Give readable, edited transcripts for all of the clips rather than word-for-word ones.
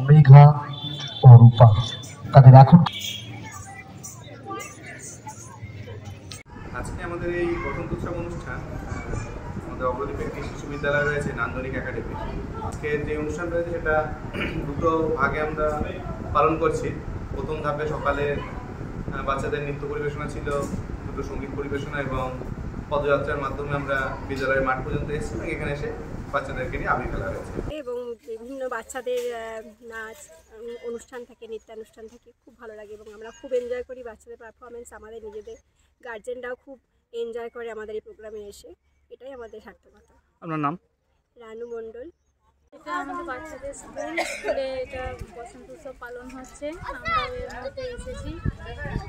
মেঘা ও রূপা তাদের এখন আজকে আমাদের এই বসন্ত উৎসব অনুষ্ঠান আমাদের অগ্রদীপ একটি শিশু বিদ্যালয় রয়েছে নান্দনিক একাডেমি। আজকে যে অনুষ্ঠান রয়েছে সেটা দুটো ভাগে আমরা পালন করছি। প্রথম ধাপে সকালে বাচ্চাদের নৃত্য পরিবেশনা ছিল, দুটো সঙ্গীত পরিবেশনা এবং পদযাত্রার মাধ্যমে আমরা বিদ্যালয়ের মাঠ পর্যন্ত এসেছিলাম। এখানে এসে বাচ্চাদেরকে নিয়ে আবির খেলা হয়েছে এবং বিভিন্ন বাচ্চাদের নাচ অনুষ্ঠান থাকে, নৃত্যানুষ্ঠান থাকে, খুব ভালো লাগে এবং আমরা খুব এনজয় করি বাচ্চাদের পারফরমেন্স। আমাদের নিজেদের গার্জেনরাও খুব এনজয় করে আমাদের এই প্রোগ্রামে এসে। এটাই আমাদের সার্থকতা। আপনার নাম? রানু মণ্ডল। এটা আমাদের বাচ্চাদের স্কুলে এটা বসন্ত উৎসব পালন হচ্ছে। আমরা এর মধ্যে এসেছি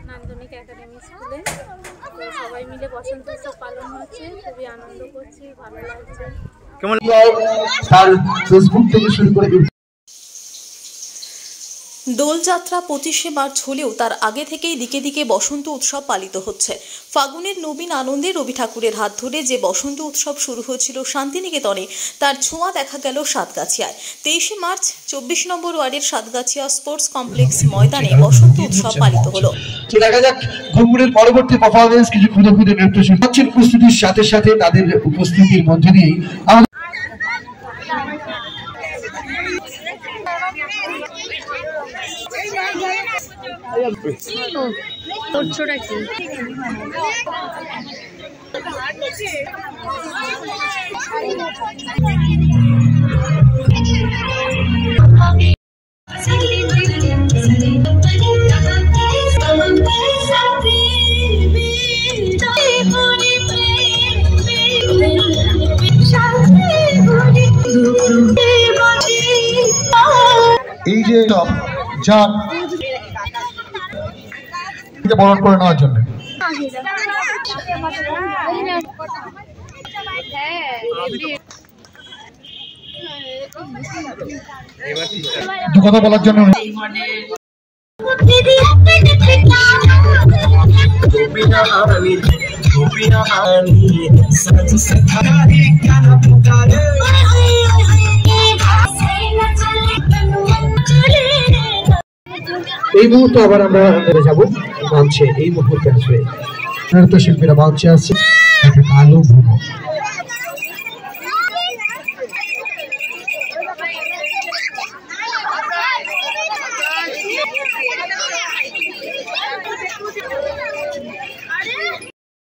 নান্দনিক একাডেমি স্কুলে। তো সবাই মিলে বসন্ত উৎসব পালন হচ্ছে, খুবই আনন্দ করছি, ভালো লাগছে। কেমন তার ফেসবুক থেকে শুরু করে দোলযাত্রা 25শে মার্চ হলেও তার আগে থেকেই দিকে দিকে বসন্ত উৎসব পালিত হচ্ছে। ফাগুনের নবীন আনন্দে রবি ঠাকুরের হাত ধরে যে বসন্ত উৎসব শুরু হয়েছিল শান্তিনিকেতনে, তার ছোঁয়া দেখা গেল সাতগাছিয়ায়। 23শে মার্চ 24 নম্বর ওয়ার্ডের সাতগাছিয়া স্পোর্টস কমপ্লেক্স ময়দানে বসন্ত উৎসব পালিত হলো। দেখা যাক ঘুমগুড়ের পরবর্তী পারফরমেন্স কিছু খুদে খুদে নৃত্য শিল্পীর উপস্থিতির সাথে সাথে তাদের উপস্থিতির মধ্যে দিয়েই এই যে যা বরণ করে নেওয়ার জন্য দু কথা বলার জন্য এই মুহূর্তে আবার আমরা যাবো মঞ্চে। এই মুহূর্তে আসবে নৃত্য শিল্পীরা মঞ্চে আসছে। কালো ভ্রমণ।